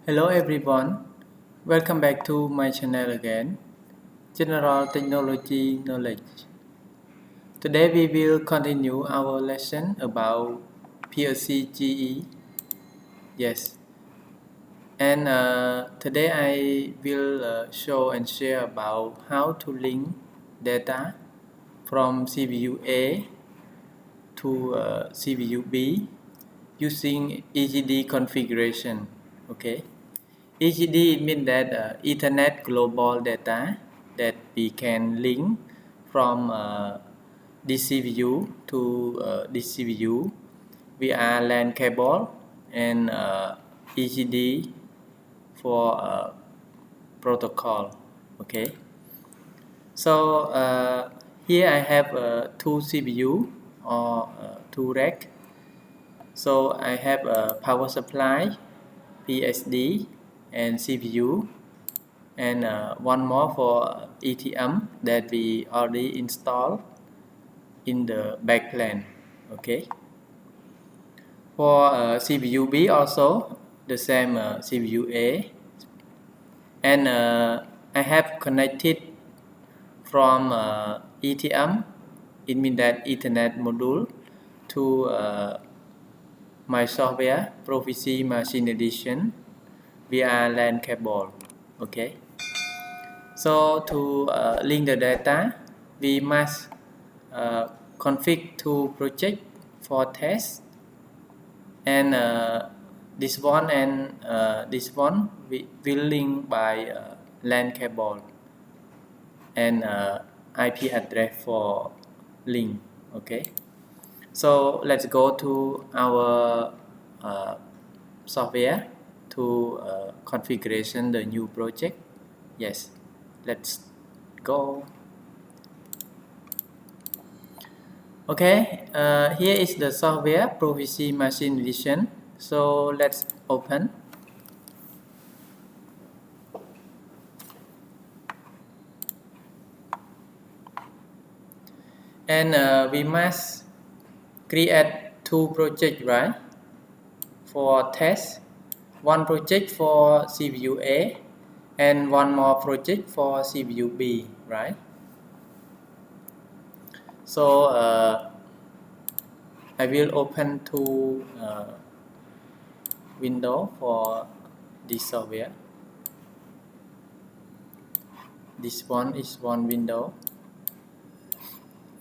Hello everyone, welcome back to my channel again, General Technology Knowledge. Today we will continue our lesson about PLC GE. Yes, and today I will show and share about how to link data from CPU A to CPU B using EGD configuration. Okay. EGD means that Ethernet global data that we can link from this CPU to this CPU via LAN cable and EGD for protocol. Okay. So here I have two CPU or two rack. So I have a power supply, PSD, and CPU, and one more for ETM that we already installed in the backplane. Okay. For CPU B also the same CPU A, and I have connected from ETM, it means that Ethernet module, to my software Proficy Machine Edition via LAN cable. Okay. So to link the data, we must configure two projects for test, and this one and this one we will link by LAN cable and IP address for link. Okay. So let's go to our software to configuration the new project. Yes, let's go. Okay, here is the software Proficy Machine Edition. So let's open. And we must create two projects, right? For test, one project for CPU A and one more project for CPU B, right? So I will open two window for this software. This one is one window,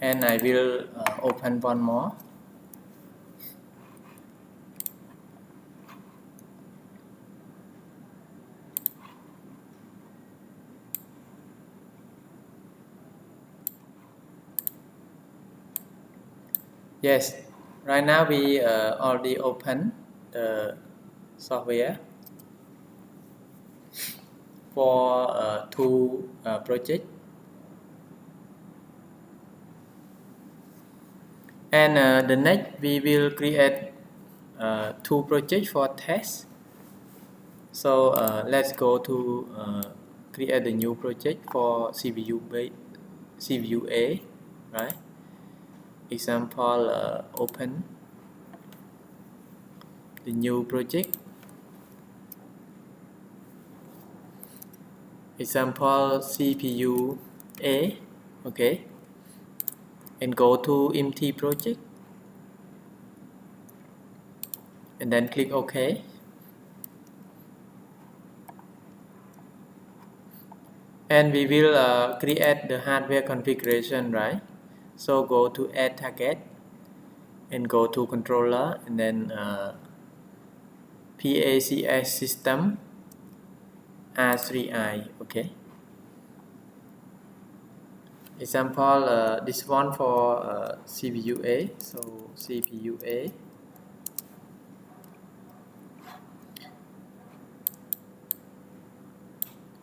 and I will open one more. Yes, right now we already open the software for two projects, and the next we will create two projects for test. So let's go to create a new project for CPU B, CPU A, right? Example, open the new project. Example CPU A, okay, and go to empty project, and then click OK. And we will create the hardware configuration, right? So go to add target and go to controller, and then PACS system R3I. Okay. Example, this one for CPU A. So CPU A.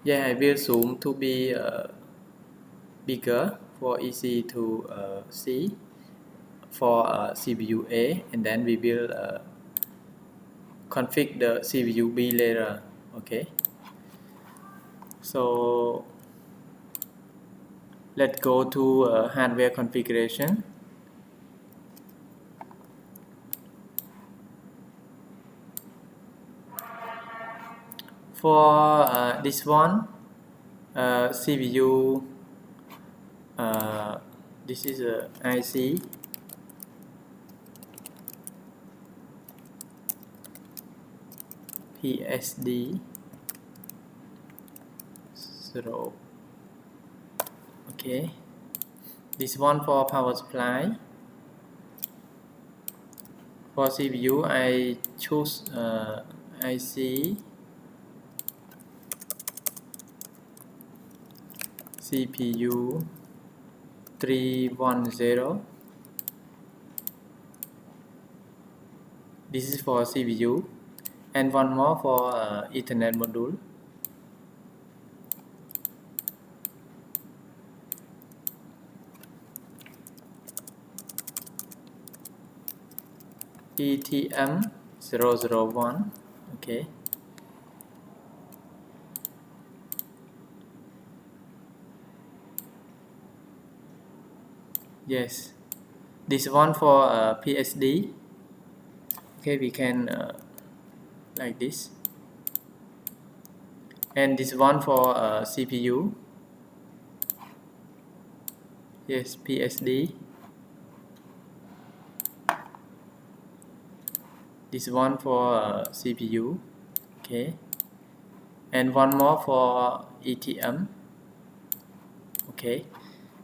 Yeah, I will zoom to be bigger for easy to see for CPU A, and then we will configure the CPU B later. Okay. So let's go to hardware configuration. For this one, CPU, this is a IC PSD 0. Okay, this one for power supply. For CPU, I choose IC CPU 310. This is for CPU, and one more for Ethernet module. ETM 001. Okay. Yes, this one for PSD. Okay, we can like this. And this one for CPU. Yes, PSD. This one for CPU. Okay. And one more for ETM. Okay.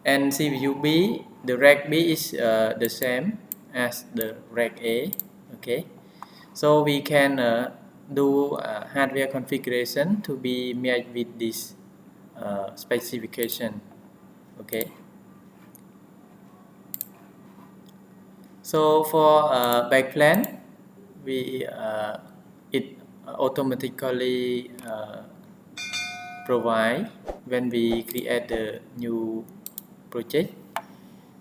And CPU B, the rack B is the same as the rack A. Okay. So we can do hardware configuration to be matched with this specification. Okay. So for backplane, it automatically provide when we create the new project.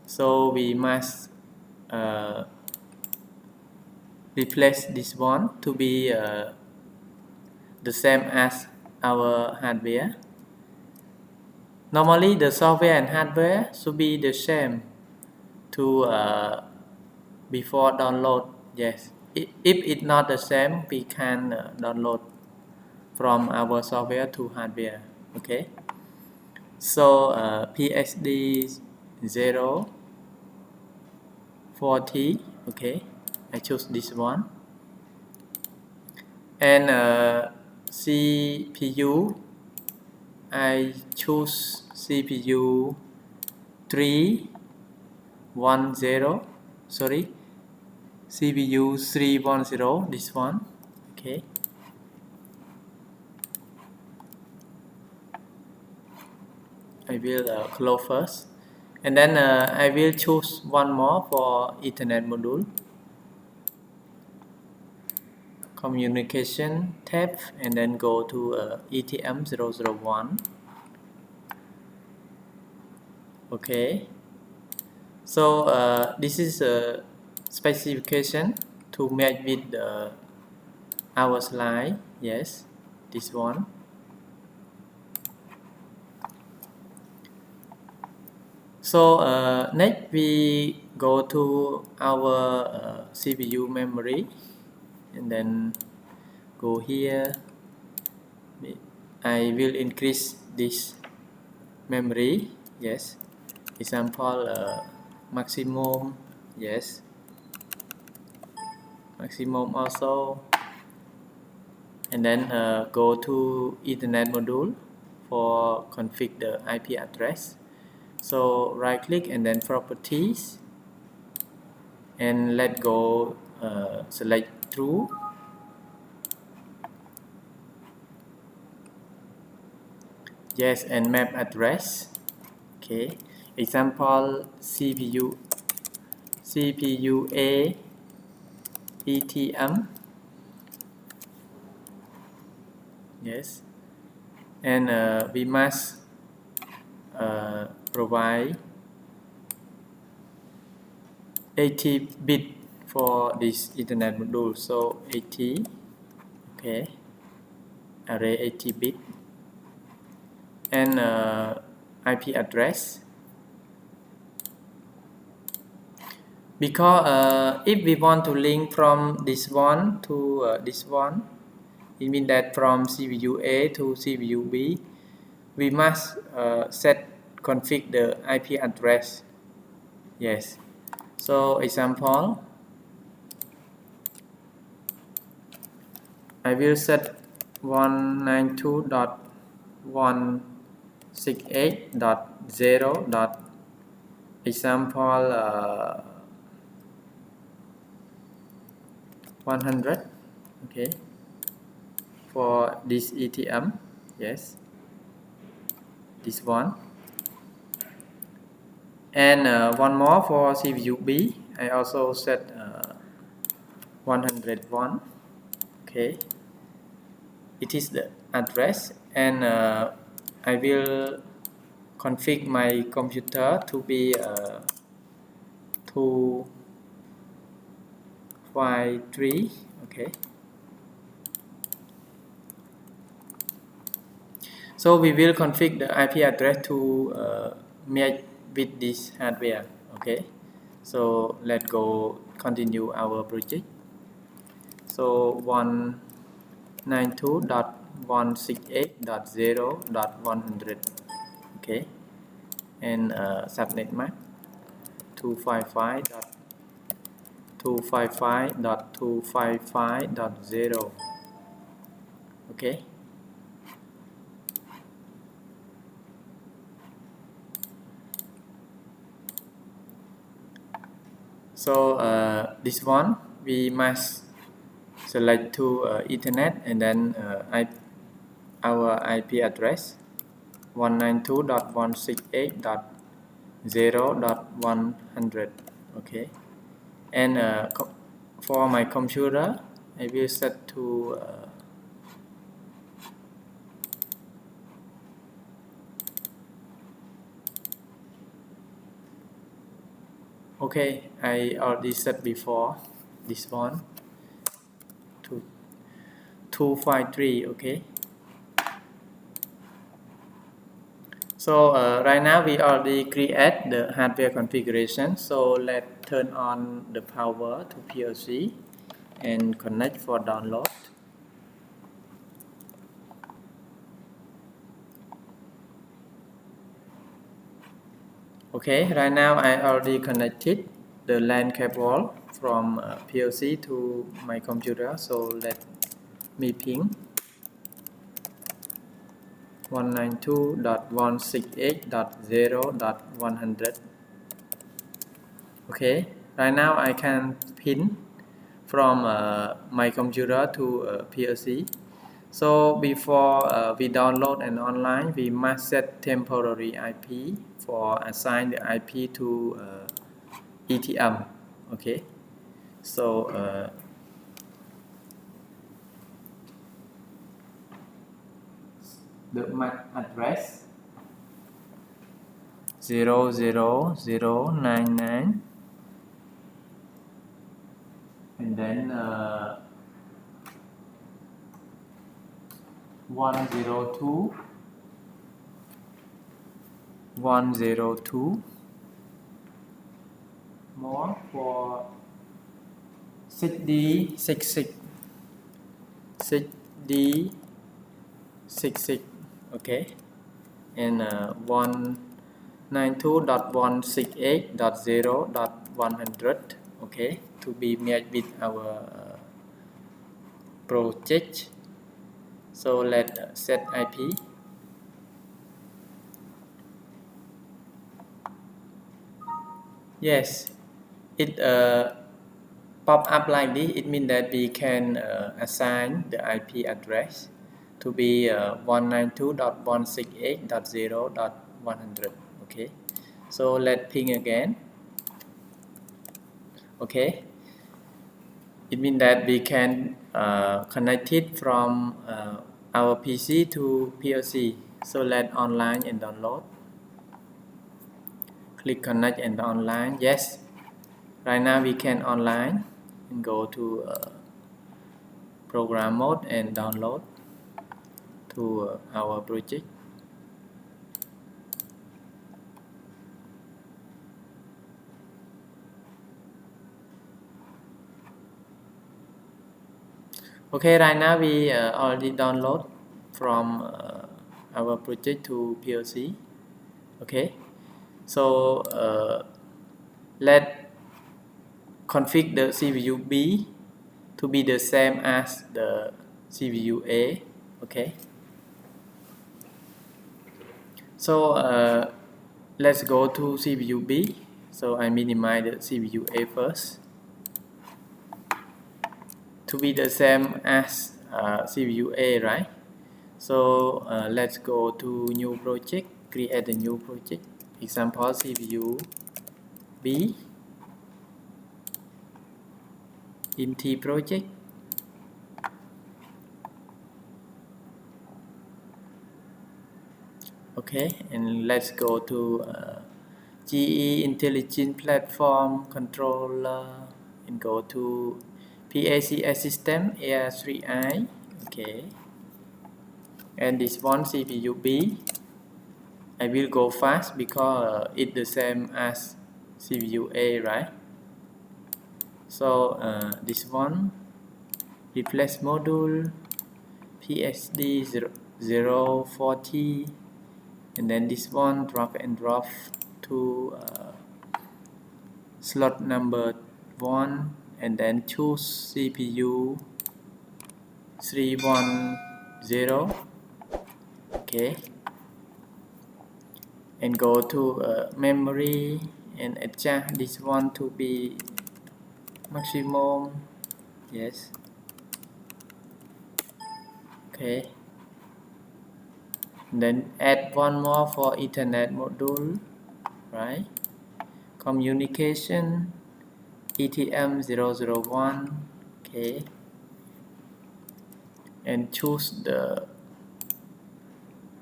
So we must replace this one to be the same as our hardware. Normally the software and hardware should be the same to before download. Yes, if it's not the same, we can download from our software to hardware. Okay, so PSD 040. Okay, I choose this one. And CPU, I choose CPU 310. Sorry, CPU 310. This one. Okay. I will close first, and then I will choose one more for Ethernet module. Communication tab, and then go to ETM 001. Okay, so this is a specification to match with our slide. Yes, this one. So next we go to our CPU memory, and then go here. I will increase this memory. Yes, example maximum. Yes, maximum also, and then go to Ethernet module for configure the IP address. So right click and then properties, and let go select true. Yes, and map address. Okay, example CPU A ETM. Yes, and we must provide 80 bit for this Ethernet module. So 80. Okay, array 80 bit, and IP address. Because if we want to link from this one to this one, It means that from CPU A to CPU B, we must configure the IP address. Yes. So example, I will set 192.168.0. Example 100. Okay. For this ETM, yes, this one, and one more for CPU B. I also set 101. Okay, it is the address, and I will configure my computer to be 253. Okay. So we will configure the IP address to match with this hardware. Okay. So let's go continue our project. So 192.168.0.100. Okay. And subnet mask 255.255.255.0. Okay. So this one we must select to Ethernet, and then our IP address 192.168.0.100. Okay, and for my computer, I will set to okay, I already set before this one to 253. Okay. So right now we already create the hardware configuration. So let's turn on the power to PLC and connect for download. Okay, right now I already connected the LAN cable from PLC to my computer. So let me ping 192.168.0.100. Okay, right now I can pin from my computer to PLC. So before we download and online, we must set temporary IP for assign the IP to ETM. Okay, so the MAC address 00099, and then 102 more for 6D66 okay, and 192.168.0.100. okay, to be matched with our project. So let's set IP. Yes, it pop up like this. It means that we can assign the IP address to be 192.168.0.100. okay, so let's ping again. Okay, it means that we can connect it from our PC to PLC. So let's online and download. Click connect and online. Yes, right now we can online and go to program mode and download to our project. Okay, right now we already download from our project to PLC. Okay, so let's configure the CPU B to be the same as the CPU A. Okay, so let's go to CPU B. So I minimize the CPU A first to be the same as CPU A, right? So let's go to new project, create a new project. Example CPU B, empty project. Okay, and let's go to GE Intelligent Platform Controller and go to PLC System AR3i. Okay, and this one CPU B. I will go fast because it's the same as CPU A, right? So this one replace module PSD 040, and then this one drag and drop to slot number 1, and then choose CPU 310. Okay, and go to memory and adjust this one to be maximum. Yes. Okay, then add one more for Ethernet module, right? Communication ETM 001. Okay, and choose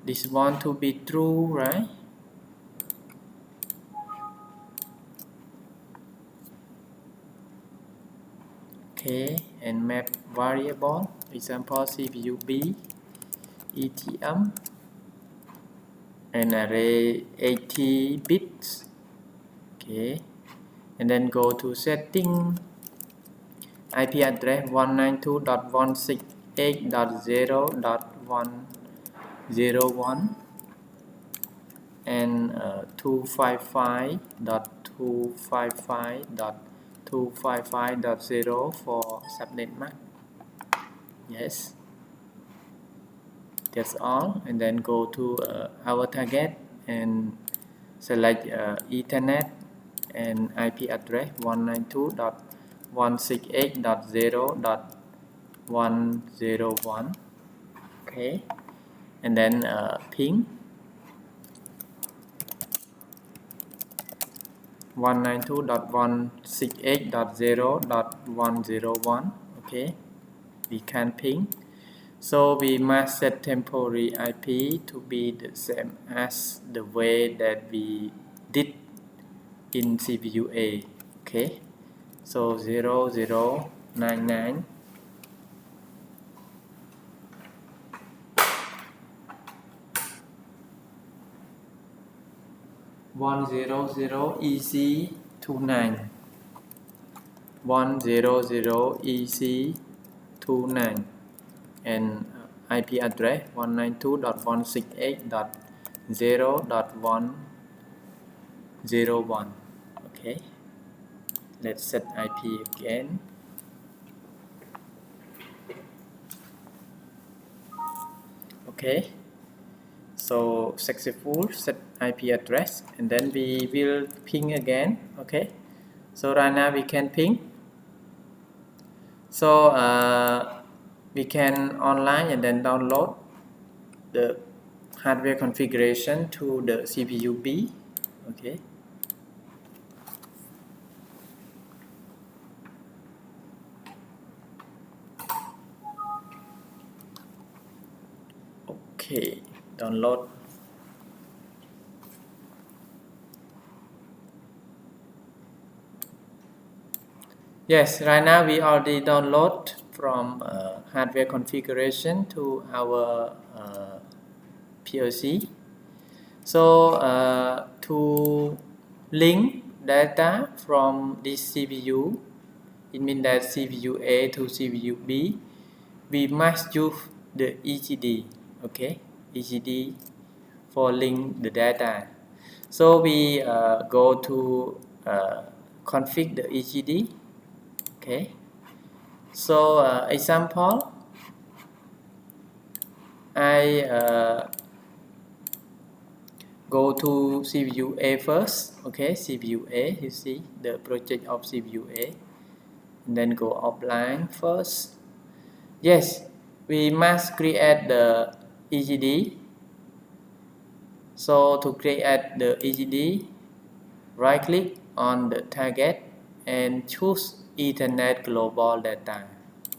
this one to be true, right? Okay, and map variable, example CPU B, ETM, and array 80 bits. Okay, and then go to setting, IP address 192.168.0.101 and 255.255.255.0 for subnet mask. Yes, that's all. And then go to our target and select Ethernet and IP address 192.168.0.101. Okay, and then ping 192.168.0.101. Okay, we can ping. So we must set temporary IP to be the same as the way that we did in CPU A. Okay, so 0099 100 EC29 100 EC29 and IP address 192.168.0.101. Okay, let's set IP again. Okay, so successful set IP address, and then we will ping again. Okay, so right now we can ping. So we can online and then download the hardware configuration to the CPU B. Okay, okay, download. Yes, right now we already download from hardware configuration to our PLC. So to link data from this CPU, it means that CPU A to CPU B, we must use the EGD, okay, EGD for link the data. So we go to config the EGD, okay. So example, I go to CPU A first, okay, CPU A, you see the project of CPU A, and then go offline first. Yes, we must create the EGD. So to create the EGD, right click on the target and choose Ethernet global data,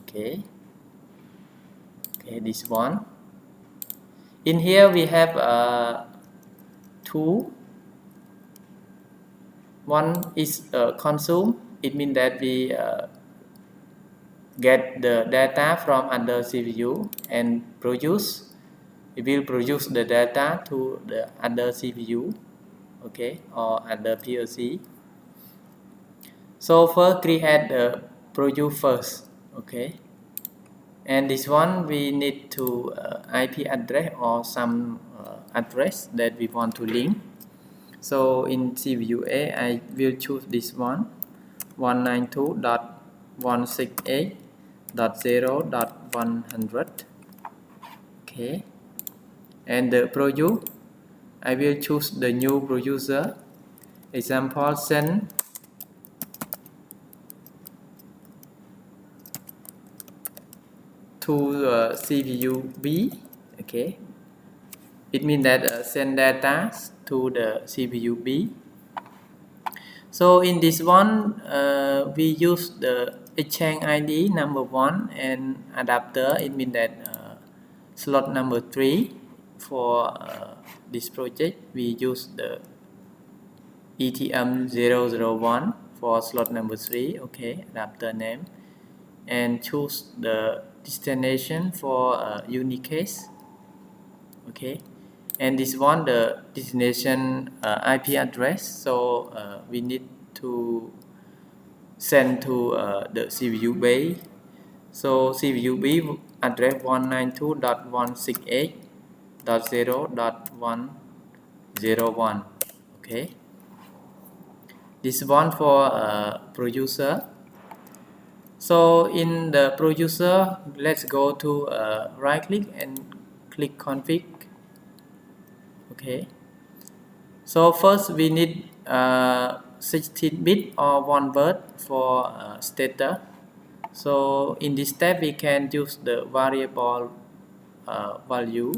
okay, this one. In here we have two. One is consume. It means that we get the data from under CPU and produce. We will produce the data to the under CPU, okay, or under PLC. So first create the produce first, okay. And this one we need to IP address or some address that we want to link. So in CPU A, I will choose this one, 192.168.0.100, okay. And the produce, I will choose the new producer. Example, send to CPU B, okay. It means that send data to the CPU B. So in this one, we use the exchange ID number 1 and adapter. It means that slot number 3 for this project. We use the ETM001 for slot number 3, okay, adapter name, and choose the destination for unique case, okay. And this one, the destination IP address, so we need to send to the CPU B. So CPU B address 192.168.0.101, okay. This one for producer. So in the producer, let's go to right click and click config, okay. So first we need 16-bit or 1 word for status. So in this step we can use the variable value.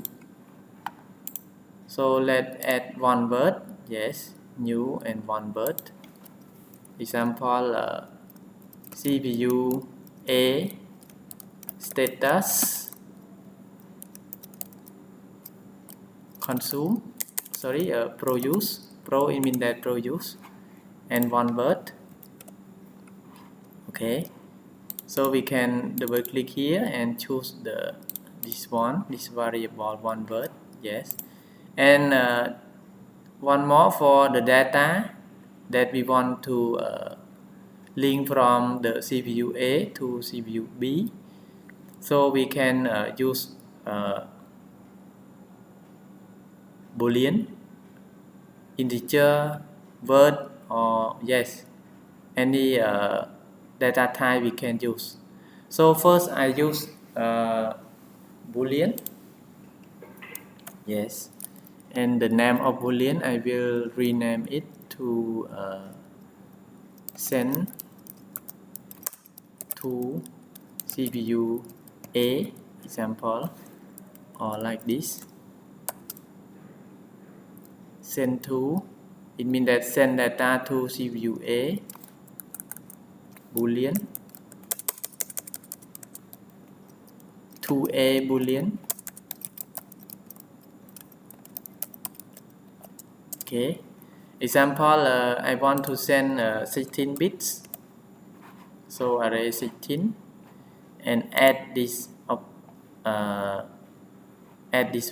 So let's add 1 word, yes, new and 1 word. Example, CPU A status consume, sorry, produce, pro it means that produce, and 1 word, okay. So we can double click here and choose this variable 1 word, yes. And one more for the data that we want to link from the CPU A to CPU B. So we can use Boolean, integer, word, or yes, any data type we can use. So first I use Boolean, yes, and the name of Boolean I will rename it to send to CPU A, example, or like this. Send to, it means that send data to CPU A, Boolean, to A Boolean, okay. Example, I want to send 16 bits, so array 16, and add this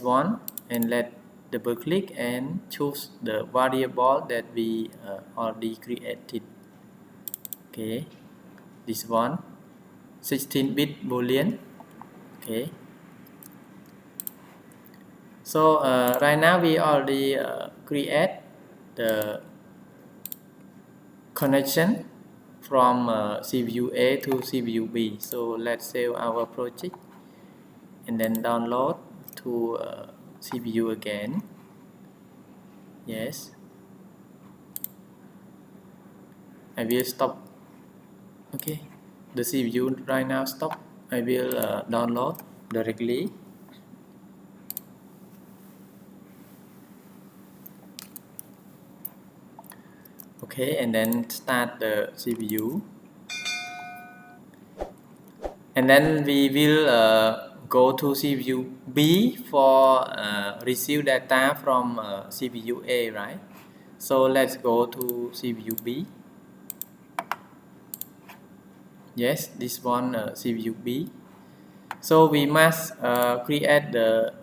one, and let double click and choose the variable that we already created, okay, this one, 16-bit Boolean. Okay. So right now we already create the connection from CPU A to CPU B. So let's save our project and then download to CPU again. Yes. I will stop. Okay. The CPU right now stop. I will download directly. Okay, and then start the CPU. And then we will go to CPU B for receive data from CPU A, right? So let's go to CPU B. Yes, this one CPU B. So we must create the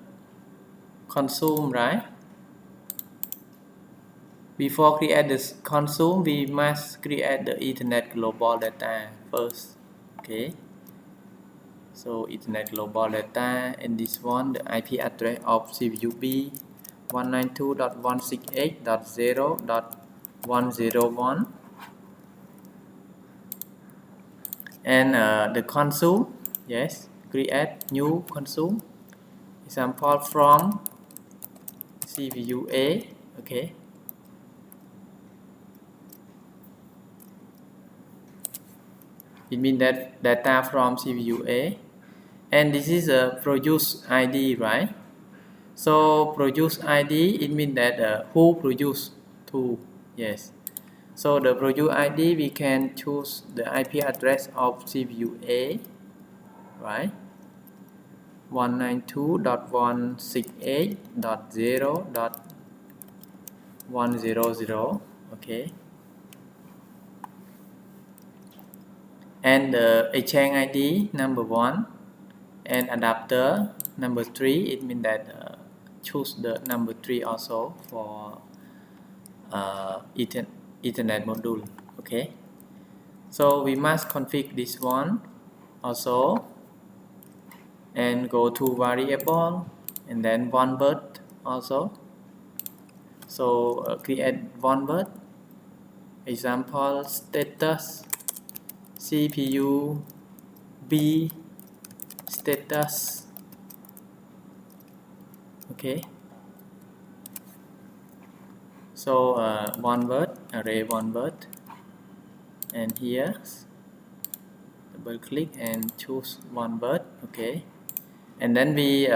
consume, right? Before create this consume, we must create the Ethernet global data first. Okay. So Ethernet global data, and this one the IP address of CPU B 192.168.0.101, and the consume. Yes, create new consume. Example from CPU A. Okay. It means that data from CPU A, and this is a produce ID, right? So produce ID, it means that who produce to. Yes. So the produce ID, we can choose the IP address of CPU A, right? 192.168.0.100. Okay. And the exchange ID number 1 and adapter number 3, it means that choose the number 3 also for Ethernet module. Okay. So we must configure this one also, and go to variable and then one word also. So create one word. Example status CPU B status. Okay. So one word, array one word, and here double click and choose one word. Okay. And then we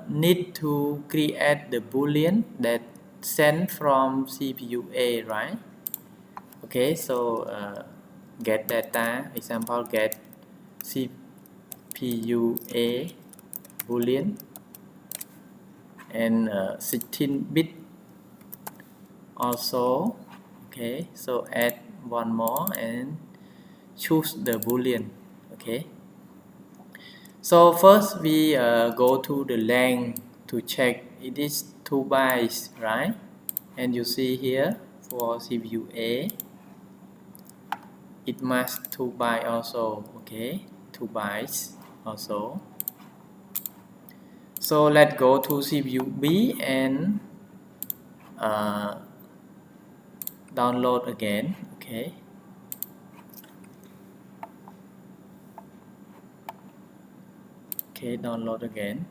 need to create the boolean that sent from CPU A, right? Okay, so get data, example get CPU A boolean, and 16-bit also. Okay, so add one more and choose the boolean. Okay. So first we go to the length to check it is 2 bytes, right? And you see here for CPU A, it must 2 bytes also. Okay, 2 bytes also. So let's go to CPU B and download again. Okay. Okay, download again.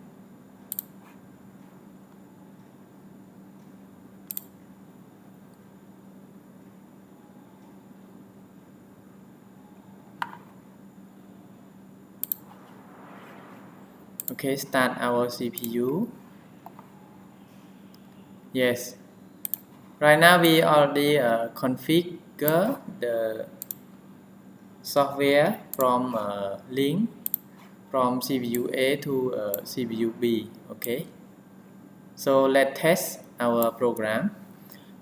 Okay, start our CPU. Yes. Right now we already configure the software from link from CPU A to CPU B. Okay. So let's test our program.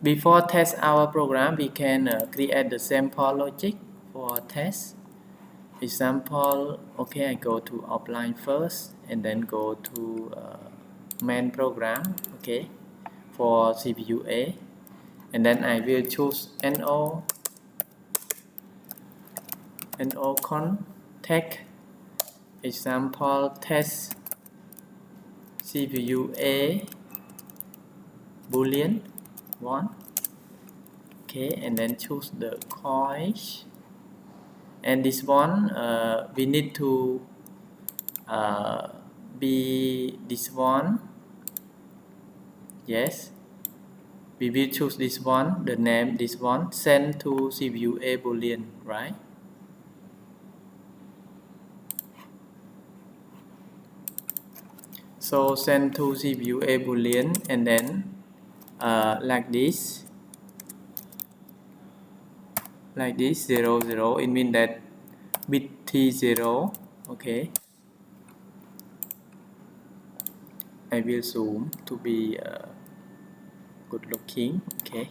Before test our program, we can create the sample logic for test. Example, okay, I go to offline first and then go to main program, okay, for CPU A, and then I will choose NO contact, example test CPU A Boolean 1. Okay, and then choose the coins, and this one we need to be this one. Yes, we will choose this one, the name this one, send to CPU A Boolean, right? So send to CPU A Boolean, and then like this 0 0, it means that bit T0. Okay, I will zoom to be good looking. Okay,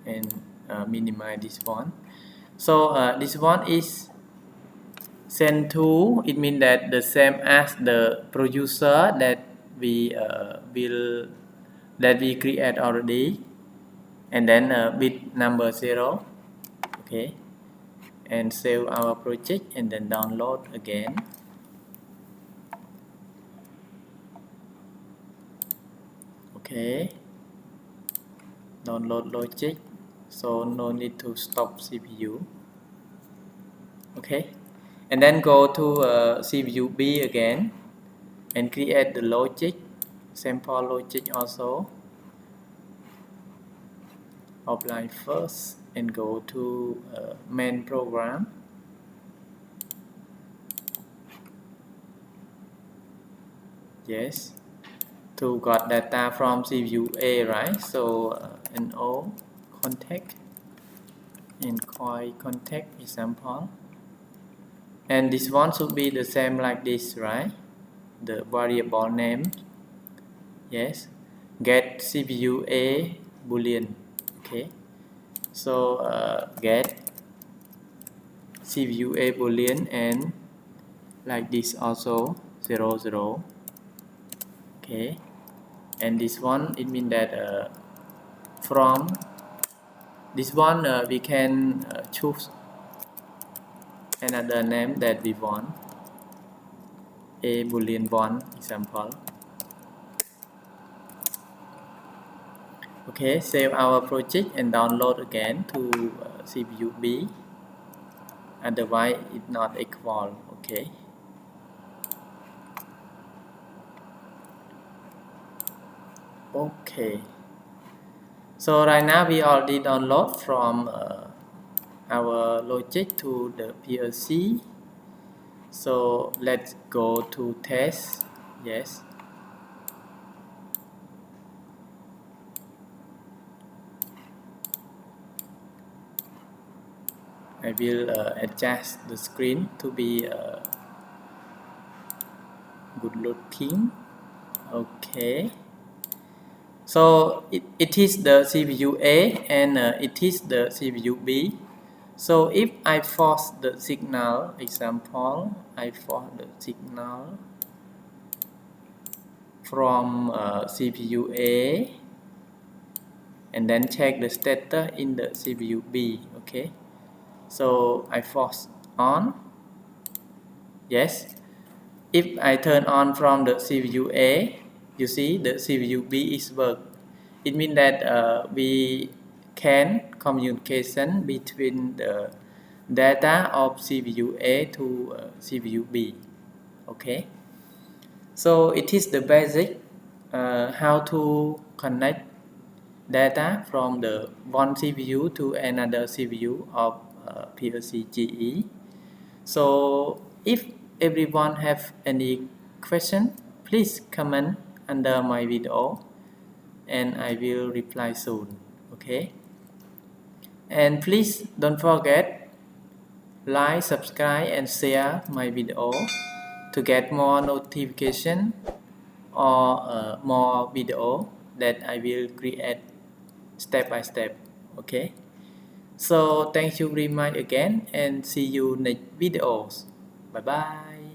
and minimize this one. So this one is send to, it means that the same as the producer that we create already, and then bit number 0. Okay, and save our project and then download again. Okay, download logic, so no need to stop CPU. Okay, and then go to CPU B again and create the logic, sample logic also. Apply first and go to main program. Yes, to got data from CPU A, right? So NO contact and coin contact example, and this one should be the same like this, right? The variable name. Yes, get CPU A Boolean. Okay, so get CPU A Boolean, and like this also 0 0. Okay, and this one, it means that from this one we can choose another name that we want, A Boolean 1 example. Okay, save our project and download again to CPU B, otherwise it not equal. Okay, okay, so right now we already download from our logic to the PLC. So let's go to test. Yes, I will adjust the screen to be good looking. Okay, so it is the CPU A and it is the CPU B. So if I force the signal, example, I force the signal from CPU A and then check the status in the CPU B. Okay, so I force on. Yes, if I turn on from the CPU A, you see the CPU B is work. It means that we can communication between the data of CPU A to CPU B. Okay, so it is the basic how to connect data from the one CPU to another CPU of PLC GE. So if everyone have any question, please comment under my video and I will reply soon. Okay, and please don't forget like, subscribe and share my video to get more notification or more video that I will create step by step. Okay, so thank you very much again and see you next videos. Bye bye.